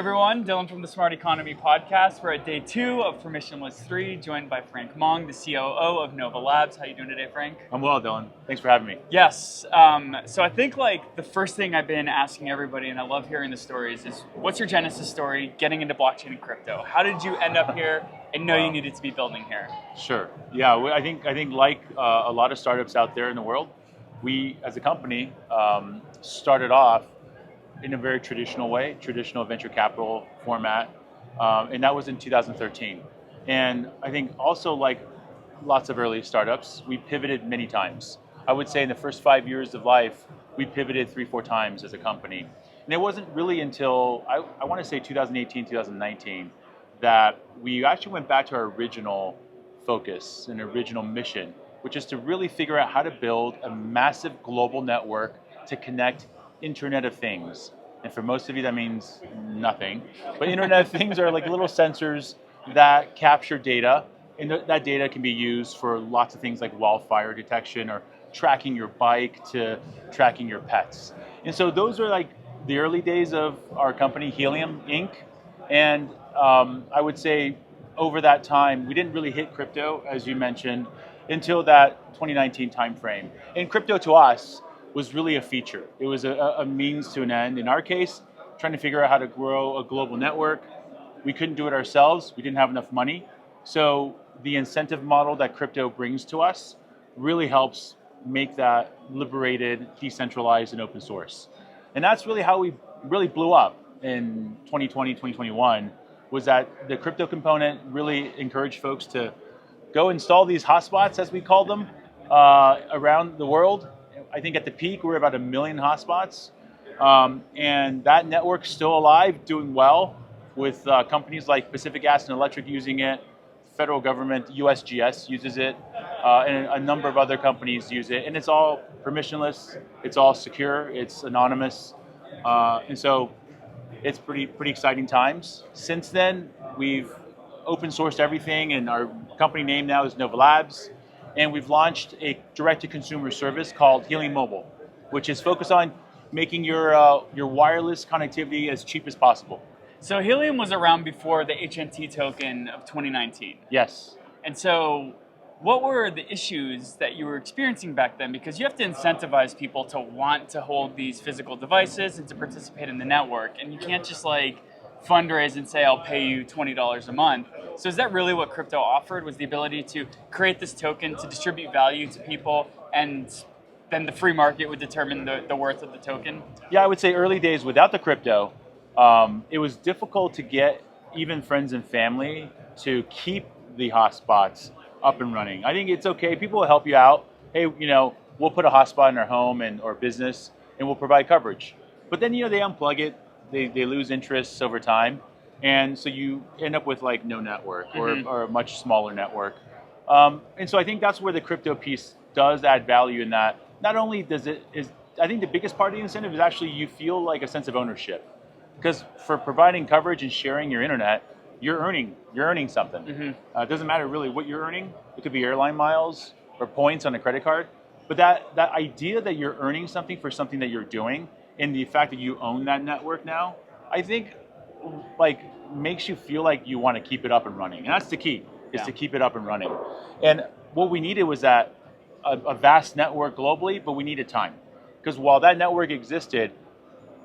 everyone, Dylan from the Smart Economy podcast. We're at day 2 of Permissionless 3, joined by Frank Mong, the COO of Nova Labs. How you doing today, Frank? I'm well, Dylan. Thanks for having me. Yes. So I think the first thing I've been asking everybody, and I love hearing the stories, is what's your genesis story getting into blockchain and crypto? How did you end up here and know you needed to be building here? Sure. Yeah, I think like a lot of startups out there in the world, we as a company started off in a very traditional way, traditional venture capital format, and that was in 2013. And I think also like lots of early startups, we pivoted many times. I would say in the first 5 years of life, we pivoted 3-4 times as a company. And it wasn't really until, I want to say 2018, 2019, that we actually went back to our original focus and original mission, which is to really figure out how to build a massive global network to connect Internet of Things. And for most of you, that means nothing. But Internet of Things are like little sensors that capture data, and that data can be used for lots of things like wildfire detection or tracking your bike to tracking your pets. And so those are like the early days of our company, Helium Inc. And I would say over that time, we didn't really hit crypto, as you mentioned, until that 2019 timeframe. And crypto to us was really a feature. It was a means to an end. In our case, trying to figure out how to grow a global network. We couldn't do it ourselves. We didn't have enough money. So the incentive model that crypto brings to us really helps make that liberated, decentralized, and open source. And that's really how we really blew up in 2020, 2021, was that the crypto component really encouraged folks to go install these hotspots, as we call them, around the world. I think at the peak, we were about 1 million hotspots. And that network's still alive, doing well, with companies like Pacific Gas and Electric using it, federal government, USGS uses it, and a number of other companies use it. And it's all permissionless, it's all secure, it's anonymous. And so it's pretty exciting times. Since then, we've open sourced everything, and our company name now is Nova Labs. And we've launched a direct-to-consumer service called Helium Mobile, which is focused on making your wireless connectivity as cheap as possible. So Helium was around before the HNT token of 2019. Yes. And so what were the issues that you were experiencing back then? Because you have to incentivize people to want to hold these physical devices and to participate in the network. And you can't just fundraise and say, I'll pay you $20 a month. So is that really what crypto offered, was the ability to create this token to distribute value to people, and then the free market would determine the worth of the token? Yeah, I would say early days without the crypto, it was difficult to get even friends and family to keep the hotspots up and running. I think it's okay. People will help you out. Hey, we'll put a hotspot in our home or business, and we'll provide coverage. But then, they unplug it. They lose interests over time. And so you end up with no network or a much smaller network. And so I think that's where the crypto piece does add value in that. Not only I think the biggest part of the incentive is actually you feel like a sense of ownership. Because for providing coverage and sharing your internet, you're earning something. Mm-hmm. It doesn't matter really what you're earning. It could be airline miles or points on a credit card. But that idea that you're earning something for something that you're doing, and the fact that you own that network now, I think makes you feel like you want to keep it up and running. And that's the key, is to keep it up and running. And what we needed was that a vast network globally, but we needed time. Because while that network existed,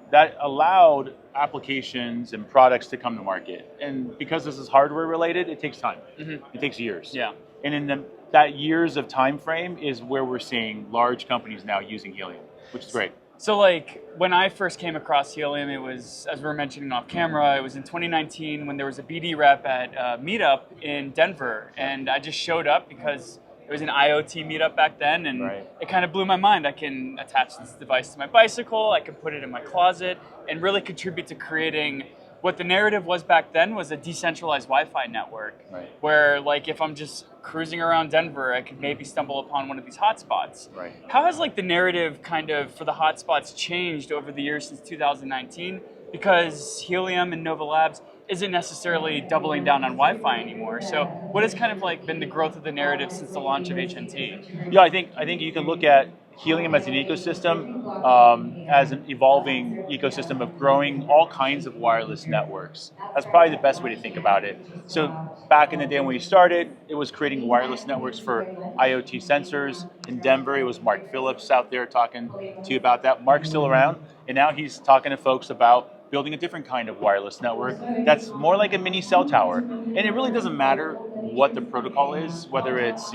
that allowed applications and products to come to market. And because this is hardware related, it takes time. Mm-hmm. It takes years. Yeah. And in that years of time frame is where we're seeing large companies now using Helium, which is great. So when I first came across Helium, it was, as we were mentioning off camera, it was in 2019 when there was a BD rep at Meetup in Denver. And I just showed up because it was an IoT meetup back then, and It kind of blew my mind. I can attach this device to my bicycle, I can put it in my closet, and really contribute to creating what the narrative was back then was a decentralized Wi-Fi network, where if I'm just cruising around Denver, I could maybe stumble upon one of these hotspots. Right. How has the narrative kind of for the hotspots changed over the years since 2019? Because Helium and Nova Labs isn't necessarily doubling down on Wi-Fi anymore. So what has kind of been the growth of the narrative since the launch of HNT? Yeah, I think you can look at Helium as an ecosystem, as an evolving ecosystem of growing all kinds of wireless networks. That's probably the best way to think about it. So back in the day when we started, it was creating wireless networks for IoT sensors. In Denver, it was Mark Phillips out there talking to you about that. Mark's still around, and now he's talking to folks about building a different kind of wireless network that's more like a mini cell tower. And it really doesn't matter what the protocol is, whether it's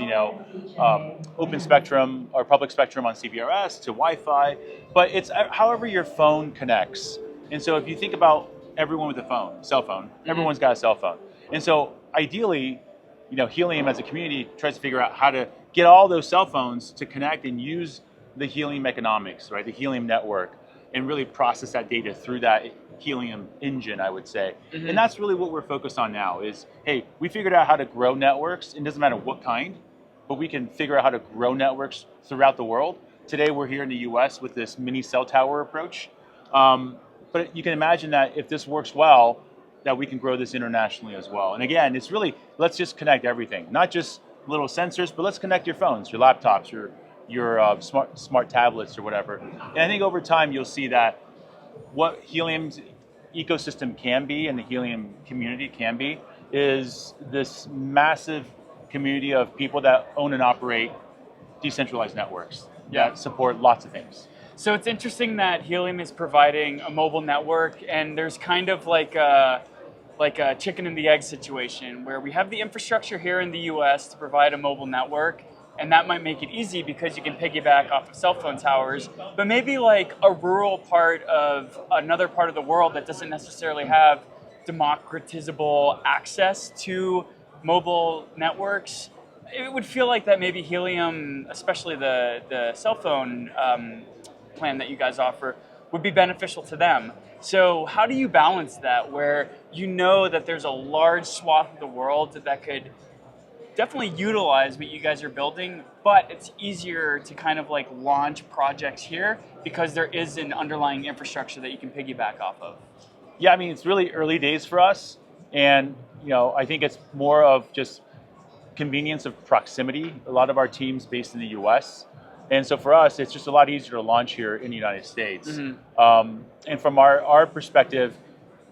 open spectrum or public spectrum on CBRS to Wi-Fi, but it's however your phone connects. And so if you think about everyone with a phone, cell phone, everyone's got a cell phone. And so ideally, Helium as a community tries to figure out how to get all those cell phones to connect and use the Helium economics, right? The Helium network, and really process that data through that Helium engine, I would say. And that's really what we're focused on now is, hey, we figured out how to grow networks. It doesn't matter what kind, but we can figure out how to grow networks throughout the world. Today, we're here in the US with this mini cell tower approach. But you can imagine that if this works well, that we can grow this internationally as well. And again, it's really, let's just connect everything, not just little sensors, but let's connect your phones, your laptops, your smart tablets or whatever. And I think over time, you'll see that what Helium's ecosystem can be and the Helium community can be is this massive community of people that own and operate decentralized networks that support lots of things. So it's interesting that Helium is providing a mobile network, and there's kind of like a chicken and the egg situation where we have the infrastructure here in the US to provide a mobile network, and that might make it easy because you can piggyback off of cell phone towers, but maybe like a rural part of another part of the world that doesn't necessarily have democratizable access to mobile networks, it would feel like that maybe Helium, especially the cell phone plan that you guys offer, would be beneficial to them. So how do you balance that where you know that there's a large swath of the world that could definitely utilize what you guys are building, but it's easier to kind of like launch projects here because there is an underlying infrastructure that you can piggyback off of? Yeah, I mean, it's really early days for us. And, I think it's more of just convenience of proximity. A lot of our team's based in the US. And so for us, it's just a lot easier to launch here in the United States. And from our perspective,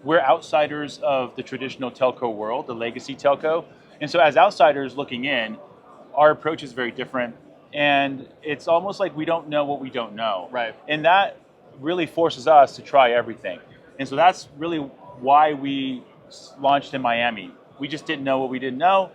we're outsiders of the traditional telco world, the legacy telco. And so as outsiders looking in, our approach is very different. And it's almost like we don't know what we don't know. Right. And that really forces us to try everything. And so that's really why we launched in Miami. We just didn't know what we didn't know.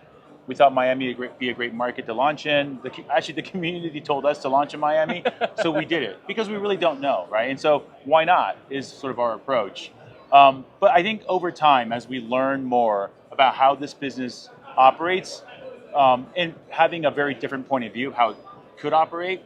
We thought Miami would be a great market to launch in. Actually, the community told us to launch in Miami, so we did it because we really don't know, right? And so why not is sort of our approach. But I think over time, as we learn more about how this business operates, and having a very different point of view of how it could operate,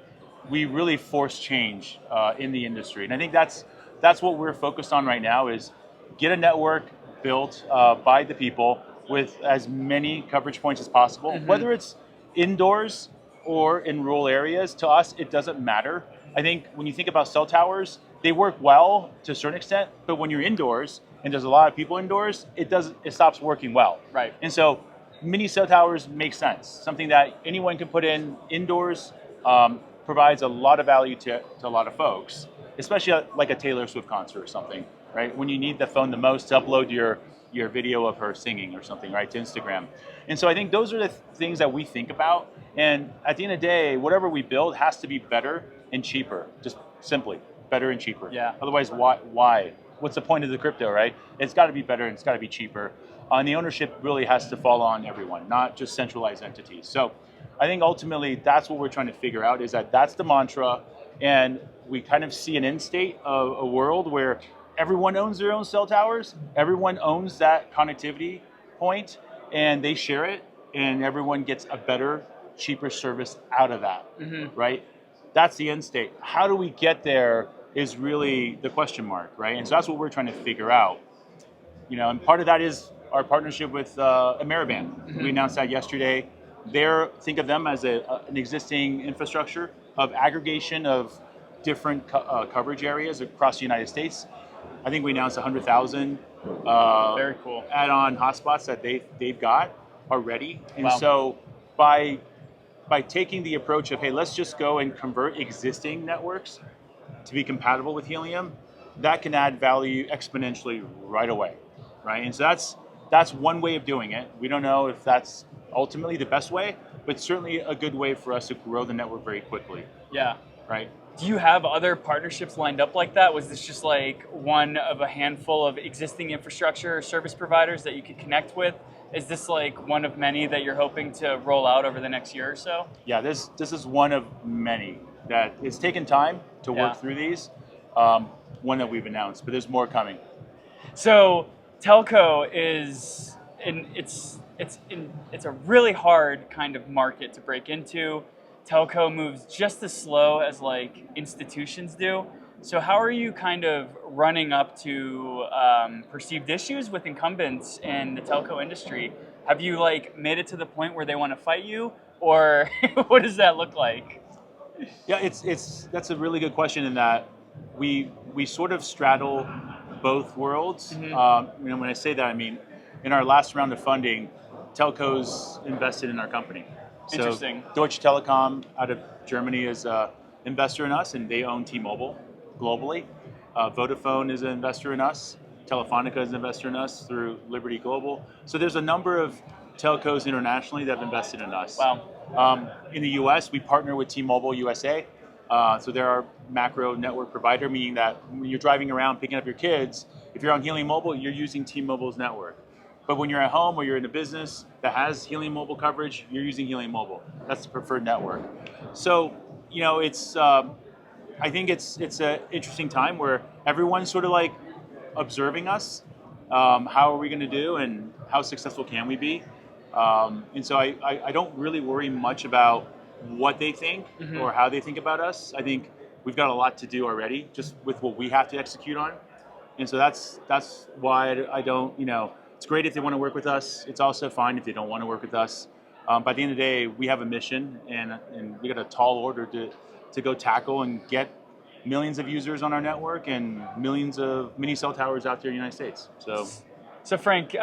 we really force change in the industry. And I think that's what we're focused on right now is get a network built by the people with as many coverage points as possible, whether it's indoors or in rural areas. To us, it doesn't matter. I think when you think about cell towers, they work well to a certain extent, but when you're indoors and there's a lot of people indoors, it stops working well. Right. And so mini cell towers make sense. Something that anyone can put in indoors, provides a lot of value to a lot of folks, especially like a Taylor Swift concert or something, right? When you need the phone the most to upload your video of her singing or something, right, to Instagram. And so I think those are the things that we think about. And at the end of the day, whatever we build has to be better and cheaper, just simply better and cheaper. Yeah. Otherwise, why? What's the point of the crypto, right? It's got to be better and it's got to be cheaper. And the ownership really has to fall on everyone, not just centralized entities. So I think ultimately that's what we're trying to figure out is that that's the mantra. And we kind of see an end state of a world where everyone owns their own cell towers, everyone owns that connectivity point, and they share it, and everyone gets a better, cheaper service out of that, right? That's the end state. How do we get there is really the question mark, right? And so that's what we're trying to figure out. And part of that is our partnership with Ameriband. We announced that yesterday. Think of them as an existing infrastructure of aggregation of different coverage areas across the United States. I think we announced 100,000 very cool add-on hotspots that they've got already. And wow. So by by taking the approach of, hey, let's just go and convert existing networks to be compatible with Helium, that can add value exponentially right away, right? And so that's one way of doing it. We don't know if that's ultimately the best way, but certainly a good way for us to grow the network very quickly. Yeah. Right. Do you have other partnerships lined up like that? Was this just like one of a handful of existing infrastructure or service providers that you could connect with? Is this like one of many that you're hoping to roll out over the next year or so? Yeah, this is one of many that it's taken time to work through these. One that we've announced, but there's more coming. So telco is it's a really hard kind of market to break into. Telco moves just as slow as like institutions do. So how are you kind of running up to perceived issues with incumbents in the telco industry? Have you like made it to the point where they want to fight you, or what does that look like? Yeah, that's a really good question in that we sort of straddle both worlds. When I say that, I mean in our last round of funding, telcos invested in our company. So Interesting. Deutsche Telekom out of Germany is an investor in us, and they own T-Mobile globally. Vodafone is an investor in us. Telefonica is an investor in us through Liberty Global. So there's a number of telcos internationally that have invested in us. Wow. In the US, we partner with T-Mobile USA. So they're our macro network provider, meaning that when you're driving around picking up your kids, if you're on Helium Mobile, you're using T-Mobile's network. But when you're at home or you're in a business that has Helium Mobile coverage, you're using Helium Mobile. That's the preferred network. So, it's I think it's an interesting time where everyone's sort of like observing us. How are we going to do, and how successful can we be? And so I don't really worry much about what they think or how they think about us. I think we've got a lot to do already, just with what we have to execute on. And so that's why I don't, it's great if they want to work with us. It's also fine if they don't want to work with us. By the end of the day, we have a mission, and we got a tall order to go tackle and get millions of users on our network and millions of mini cell towers out there in the United States. So Frank,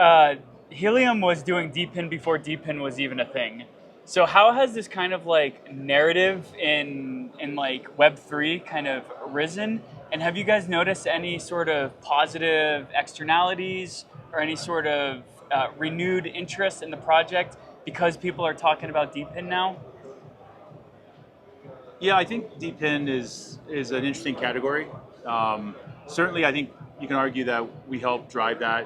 Helium was doing DPIN before DPIN was even a thing. So how has this kind of like narrative in like Web3 kind of risen? And have you guys noticed any sort of positive externalities or any sort of renewed interest in the project because people are talking about DPIN now? Yeah, I think DPIN is an interesting category. Certainly, I think you can argue that we helped drive that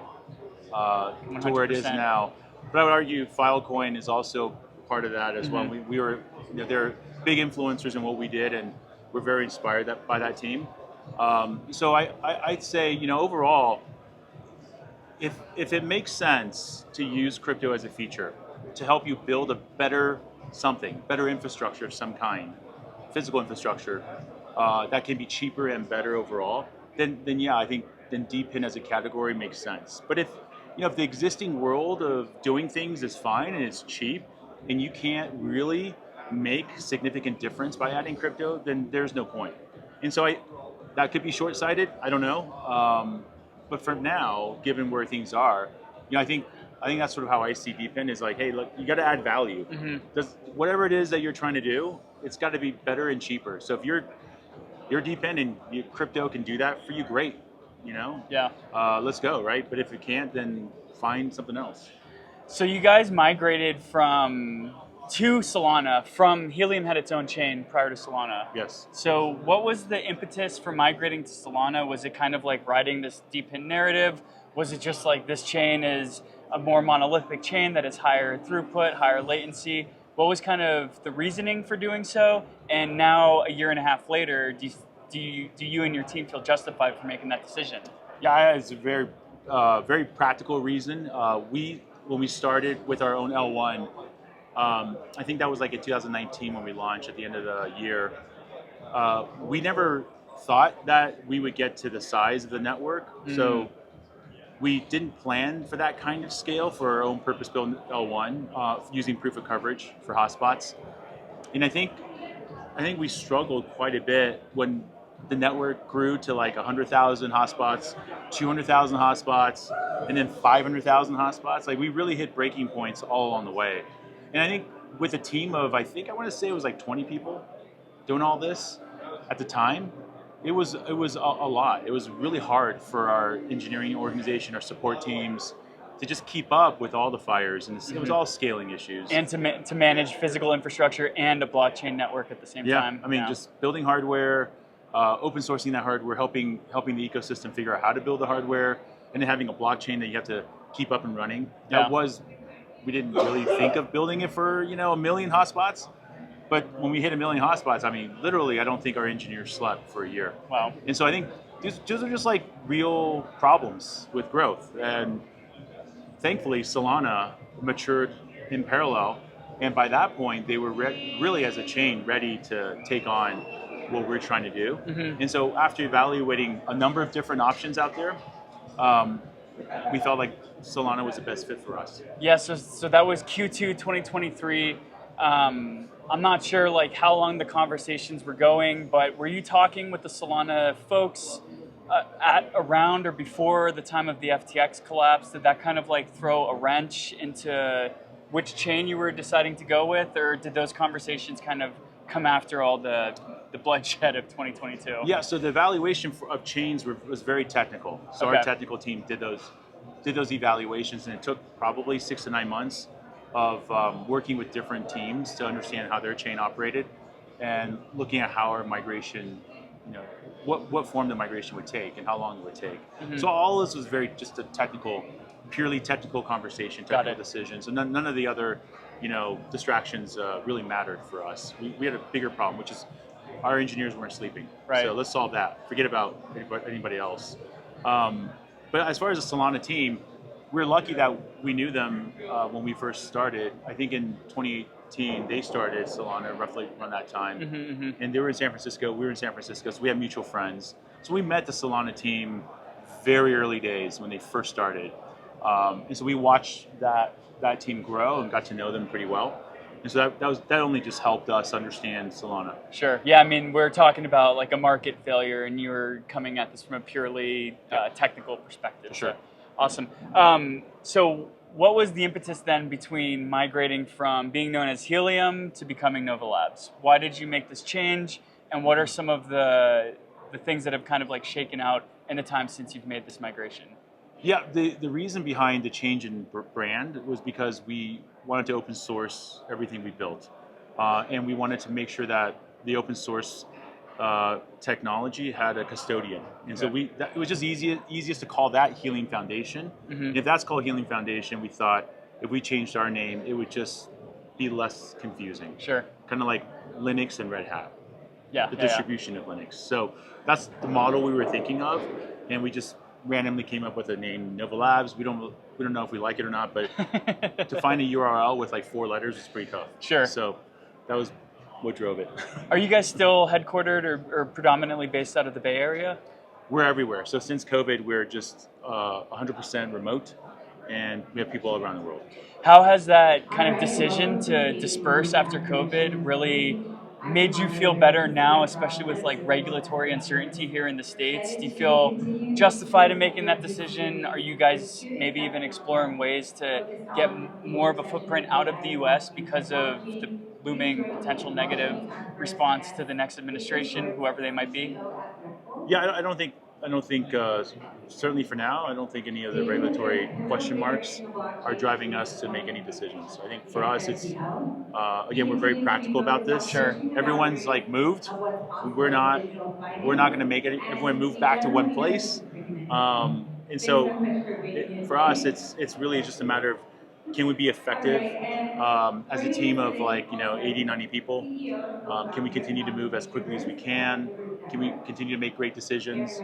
to where it is now. But I would argue Filecoin is also part of that as well. We were, they're big influencers in what we did, and we're very inspired by that team. So I'd say, overall, if it makes sense to use crypto as a feature to help you build a better infrastructure of some kind, physical infrastructure that can be cheaper and better overall, then yeah, I think then DPIN as a category makes sense. But if the existing world of doing things is fine and it's cheap, and you can't really make significant difference by adding crypto, then there's no point. And so that could be short-sighted. I don't know. But for now, given where things are, I think that's sort of how I see DPIN is like, hey, look, you got to add value. Whatever it is that you're trying to do, it's got to be better and cheaper. So if you're DPIN and crypto can do that for you, great. Yeah. Let's go, right? But if it can't, then find something else. So you guys migrated to Solana from Helium had its own chain prior to Solana. Yes. So what was the impetus for migrating to Solana? Was it kind of like riding this DPIN narrative? Was it just like this chain is a more monolithic chain that is higher throughput, higher latency? What was kind of the reasoning for doing so? And now, a year and a half later, do you and your team feel justified for making that decision? Yeah, it's a very, very practical reason. When we started with our own L1, I think that was like in 2019 when we launched at the end of the year. We never thought that we would get to the size of the network. So we didn't plan for that kind of scale for our own purpose-built L1 using proof of coverage for hotspots. And I think we struggled quite a bit when the network grew to like 100,000 hotspots, 200,000 hotspots, and then 500,000 hotspots. Like we really hit breaking points all along the way. And I think with a team of, I think I want to say it was like 20 people doing all this at the time. It was a lot. It was really hard for our engineering organization, our support teams, to just keep up with all the fires, and it was all scaling issues. And to manage physical infrastructure and a blockchain network at the same time. I mean, just building hardware, open sourcing that hardware, helping the ecosystem figure out how to build the hardware, and then having a blockchain that you have to keep up and running. We didn't really think of building it for, a million hotspots. But when we hit 1 million hotspots, I mean, literally, I don't think our engineers slept for a year. Wow. And so I think these are just like real problems with growth. And thankfully, Solana matured in parallel. And by that point, they were really, as a chain, ready to take on what we're trying to do. And so after evaluating a number of different options out there, we felt like Solana was the best fit for us. Yeah, so that was Q2 2023. I'm not sure like how long the conversations were going, but were you talking with the Solana folks at around or before the time of the FTX collapse? Did that kind of like throw a wrench into which chain you were deciding to go with, or did those conversations kind of come after all the bloodshed of 2022? Yeah, so the evaluation of chains was very technical. So our technical team did those evaluations, and it took probably 6 to 9 months of working with different teams to understand how their chain operated and looking at how our migration, what form the migration would take and how long it would take. So all this was very just a purely technical conversation, technical decisions, and none of the other, distractions really mattered for us. We had a bigger problem, which is our engineers weren't sleeping. Right. So let's solve that. Forget about anybody else. But as far as the Solana team, we're lucky that we knew them when we first started. I think in 2018, they started Solana roughly around that time. And they were in San Francisco, we were in San Francisco, so we have mutual friends. So we met the Solana team very early days when they first started. And so we watched that team grow and got to know them pretty well. And so that only just helped us understand Solana. Sure. Yeah, I mean, we're talking about like a market failure, and you're coming at this from a purely technical perspective. Sure. So, awesome. So what was the impetus then between migrating from being known as Helium to becoming Nova Labs? Why did you make this change, and what are some of the things that have kind of like shaken out in the time since you've made this migration? Yeah, the reason behind the change in brand was because we wanted to open source everything we built. And we wanted to make sure that the open source technology had a custodian. And so it was just easiest to call that Helium Foundation. And if that's called Helium Foundation, we thought if we changed our name, it would just be less confusing. Sure. Kind of like Linux and Red Hat. Yeah. The distribution of Linux. So that's the model we were thinking of, and we just randomly came up with the name Nova Labs. We don't know if we like it or not, but to find a URL with like 4 letters is pretty tough. Sure. So that was what drove it. Are you guys still headquartered or predominantly based out of the Bay Area? We're everywhere. So since COVID, we're just 100% remote, and we have people all around the world. How has that kind of decision to disperse after COVID really made you feel better now, especially with like regulatory uncertainty here in the States? Do you feel justified in making that decision? Are you guys maybe even exploring ways to get more of a footprint out of the US because of the looming potential negative response to the next administration, whoever they might be? Yeah, I don't think certainly for now, I don't think any of the regulatory question marks are driving us to make any decisions. I think for us, it's again, we're very practical about this. Sure. Everyone's like moved. We're not going to make it. Everyone moved back to one place, and so for us, it's really just a matter of, can we be effective as a team of 80, 90 people? Can we continue to move as quickly as we can? Can we continue to make great decisions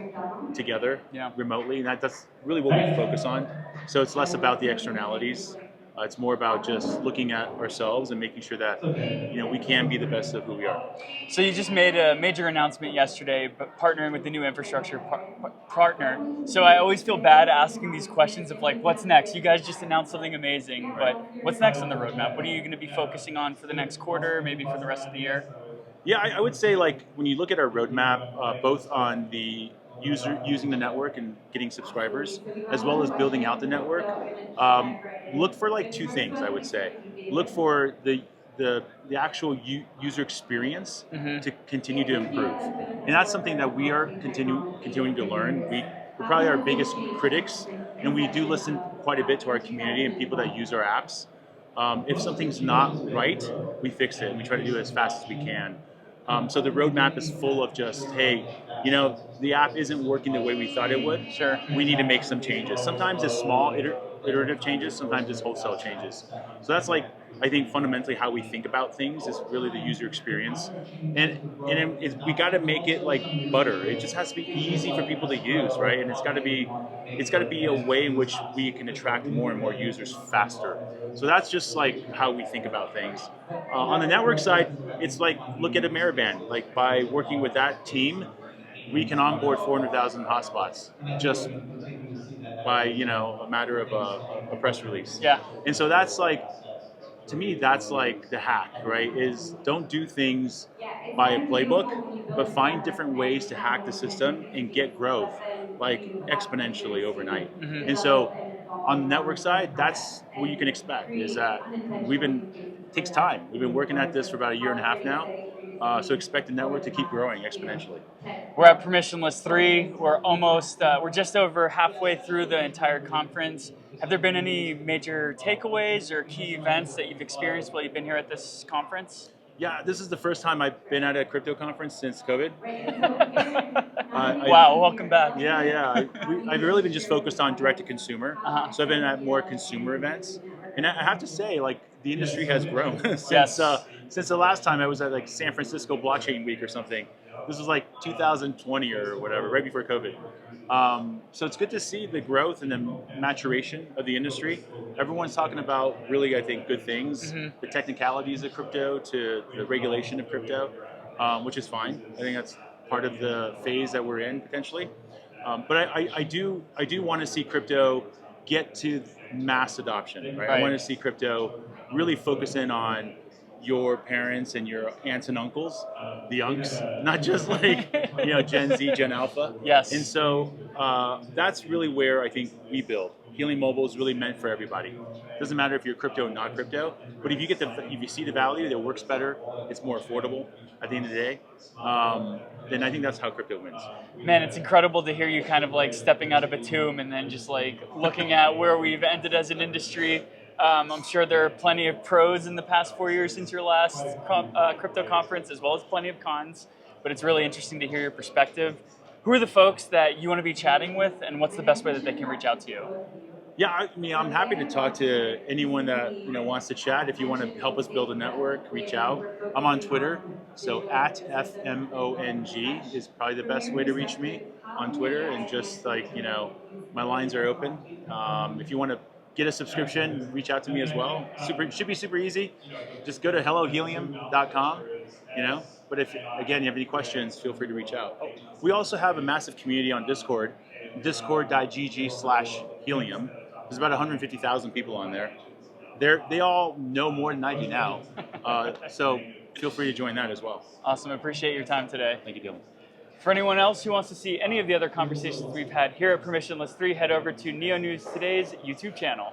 together remotely? And that's really what we focus on. So it's less about the externalities. It's more about just looking at ourselves and making sure that we can be the best of who we are. So you just made a major announcement yesterday, but partnering with the new infrastructure partner. So I always feel bad asking these questions of like, what's next? You guys just announced something amazing, but what's next on the roadmap? What are you going to be focusing on for the next quarter, maybe for the rest of the year? Yeah, I would say when you look at our roadmap, both on the user using the network and getting subscribers, as well as building out the network, look for 2 things. I would say look for the the actual user experience to continue to improve. And that's something that we are continuing to learn. We're probably our biggest critics, and we do listen quite a bit to our community and people that use our apps. If something's not right, we fix it, and we try to do it as fast as we can. So the roadmap is full of just, hey, the app isn't working the way we thought it would. Sure. We need to make some changes. Sometimes it's small iterative changes, sometimes it's wholesale changes. So that's like, I think fundamentally how we think about things is really the user experience. And we got to make it like butter. It just has to be easy for people to use, right? And it's got to be a way in which we can attract more and more users faster. So that's just like how we think about things. On the network side, it's like, look at Ameriband. Like by working with that team, we can onboard 400,000 hotspots just by a matter of a press release. Yeah. And so that's like, to me, that's like the hack, right? Is don't do things by a playbook, but find different ways to hack the system and get growth like exponentially overnight. And so on the network side, that's what you can expect, is that it takes time. We've been working at this for about a year and a half now. So expect the network to keep growing exponentially. We're at Permissionless 3. We're just over halfway through the entire conference. Have there been any major takeaways or key events that you've experienced while you've been here at this conference? Yeah, this is the first time I've been at a crypto conference since COVID. Wow, welcome back. Yeah. I've really been just focused on direct to consumer. So I've been at more consumer events. And I have to say, like, the industry has grown since the last time I was at like San Francisco Blockchain Week or something. This was like 2020 or whatever, right before COVID. So it's good to see the growth and the maturation of the industry. Everyone's talking about really, I think, good things, the technicalities of crypto to the regulation of crypto, which is fine. I think that's part of the phase that we're in potentially. But I do want to see crypto get to mass adoption, right? I want to see crypto really focus in on your parents and your aunts and uncles, the unks, not just like Gen Z, Gen Alpha. Yes. And so that's really where I think we build. Helium Mobile is really meant for everybody. It doesn't matter if you're crypto or not crypto, but if you see the value, that works better, it's more affordable at the end of the day, then I think that's how crypto wins. Man, it's incredible to hear you kind of like stepping out of a tomb and then just like looking at where we've ended as an industry. I'm sure there are plenty of pros in the past 4 years since your last crypto conference, as well as plenty of cons, but it's really interesting to hear your perspective. Who are the folks that you want to be chatting with, and what's the best way that they can reach out to you? Yeah, I mean, I'm happy to talk to anyone that wants to chat. If you want to help us build a network, reach out. I'm on Twitter, so at FMONG is probably the best way to reach me on Twitter. And just like my lines are open. If you want to get a subscription, reach out to me as well. Should be super easy. Just go to hellohelium.com. But if again you have any questions, feel free to reach out. We also have a massive community on Discord, discord.gg/helium. There's about 150,000 people on there. They all know more than I do now. So feel free to join that as well. Awesome. Appreciate your time today. Thank you, Dylan. For anyone else who wants to see any of the other conversations we've had here at Permissionless 3, head over to Neo News Today's YouTube channel.